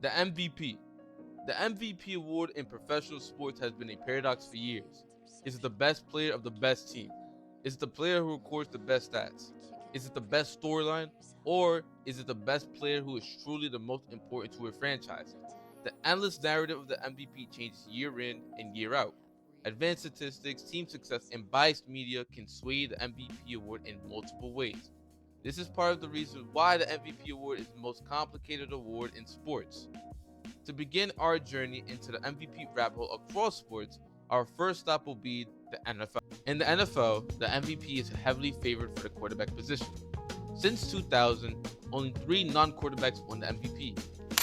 The MVP. The MVP award in professional sports has been a paradox for years. Is it the best player of the best team? Is it the player who records the best stats? Is it the best storyline? Or is it the best player who is truly the most important to a franchise? The endless narrative of the MVP changes year in and year out. Advanced statistics, team success, and biased media can sway the MVP award in multiple ways. This is part of the reason why the MVP award is the most complicated award in sports. To begin our journey into the MVP rabbit hole across sports, our first stop will be the NFL. In the NFL, the MVP is heavily favored for the quarterback position. Since 2000, only three non-quarterbacks won the MVP: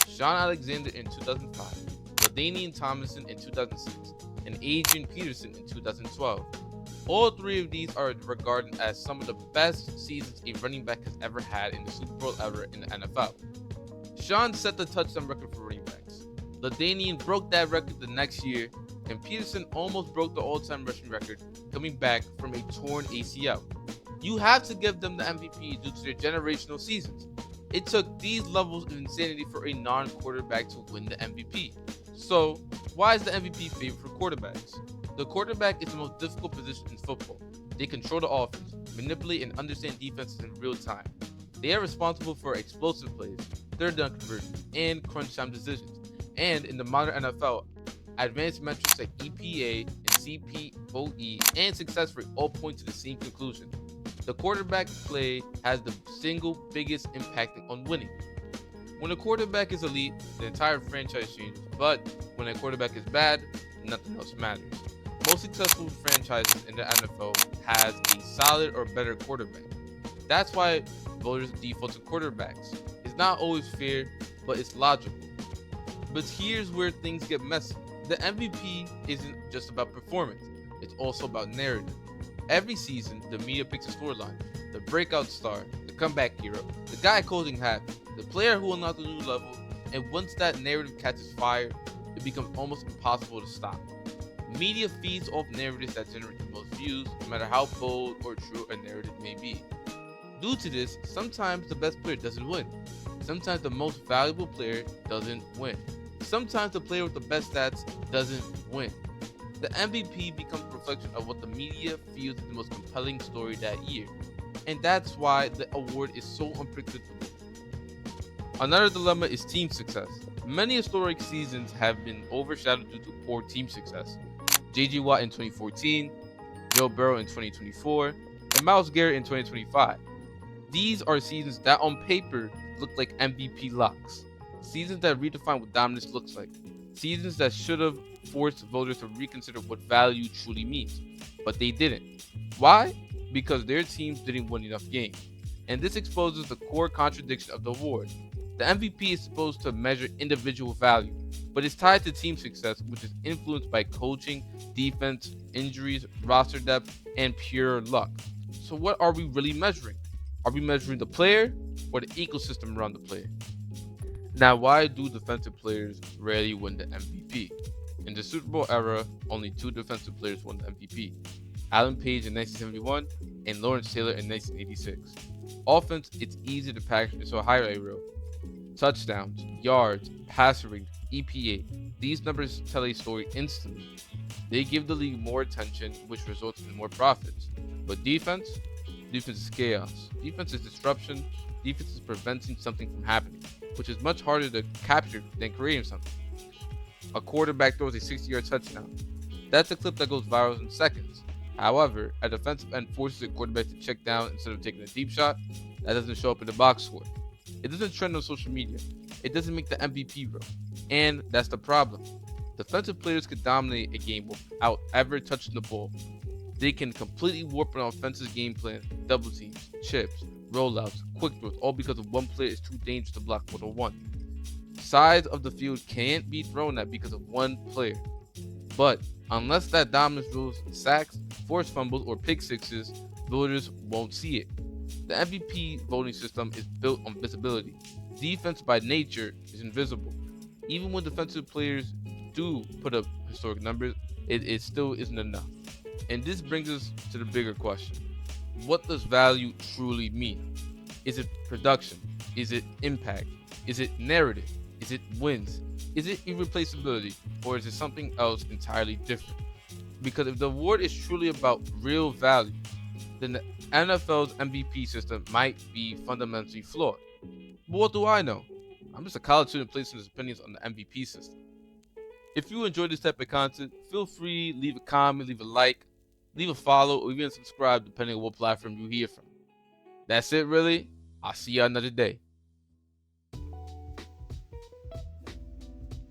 Sean Alexander in 2005, LaDainian Tomlinson in 2006, and Adrian Peterson in 2012. All three of these are regarded as some of the best seasons a running back has ever had in the Super Bowl era in the NFL. Sean set the touchdown record for running backs. LaDainian broke that record the next year, and Peterson almost broke the all-time rushing record, coming back from a torn ACL. You have to give them the MVP due to their generational seasons. It took these levels of insanity for a non-quarterback to win the MVP. So, why is the MVP favored for quarterbacks? The quarterback is the most difficult position in football. They control the offense, manipulate and understand defenses in real time. They are responsible for explosive plays, third down conversions, and crunch time decisions. And in the modern NFL, advanced metrics like EPA and CPOE and success rate all point to the same conclusion. The quarterback play has the single biggest impact on winning. When a quarterback is elite, the entire franchise changes, but when a quarterback is bad, nothing else matters. Most successful franchises in the NFL has a solid or better quarterback. That's why voters default to quarterbacks. It's not always fair, but it's logical. But here's where things get messy. The MVP isn't just about performance, it's also about narrative. Every season, the media picks a storyline: the breakout star, the comeback hero, the guy causing havoc, the player who unlocked a new level, and once that narrative catches fire, it becomes almost impossible to stop. Media feeds off narratives that generate the most views, no matter how bold or true a narrative may be. Due to this, sometimes the best player doesn't win. Sometimes the most valuable player doesn't win. Sometimes the player with the best stats doesn't win. The MVP becomes a reflection of what the media feels is the most compelling story that year. And that's why the award is so unpredictable. Another dilemma is team success. Many historic seasons have been overshadowed due to poor team success. J.J. Watt in 2014, Joe Burrow in 2024, and Myles Garrett in 2025. These are seasons that on paper look like MVP locks. Seasons that redefine what dominance looks like. Seasons that should have forced voters to reconsider what value truly means. But they didn't. Why? Because their teams didn't win enough games. And this exposes the core contradiction of the award. The MVP is supposed to measure individual value, but it's tied to team success, which is influenced by coaching, defense, injuries, roster depth, and pure luck. So what are we really measuring? Are we measuring the player or the ecosystem around the player? Now, why do defensive players rarely win the MVP? In the Super Bowl era, only two defensive players won the MVP: Alan Page in 1971 and Lawrence Taylor in 1986. Offense, it's easy to package into a highlight reel. Touchdowns, yards, passer rate, EPA. These numbers tell a story instantly. They give the league more attention, which results in more profits. But defense? Defense is chaos. Defense is disruption. Defense is preventing something from happening, which is much harder to capture than creating something. A quarterback throws a 60-yard touchdown. That's a clip that goes viral in seconds. However, a defensive end forces a quarterback to check down instead of taking a deep shot. That doesn't show up in the box score. It doesn't trend on social media. It doesn't make the MVP row. And that's the problem. Defensive players could dominate a game without ever touching the ball. They can completely warp an offensive game plan, double teams, chips, rollouts, quick throws, all because of one player is too dangerous to block one-on-one. Sides of the field can't be thrown at because of one player. But unless that dominance rules in sacks, forced fumbles, or pick sixes, voters won't see it. The MVP voting system is built on visibility. Defense by nature is invisible. Even when defensive players do put up historic numbers, it still isn't enough. And this brings us to the bigger question. What does value truly mean? Is it production? Is it impact? Is it narrative? Is it wins? Is it irreplaceability? Or is it something else entirely different? Because if the award is truly about real value, then the NFL's MVP system might be fundamentally flawed. But what do I know? I'm just a college student placing his opinions on the MVP system. If you enjoy this type of content, feel free, leave a comment, leave a like, leave a follow, or even subscribe depending on what platform you hear from. That's it really. I'll see you another day.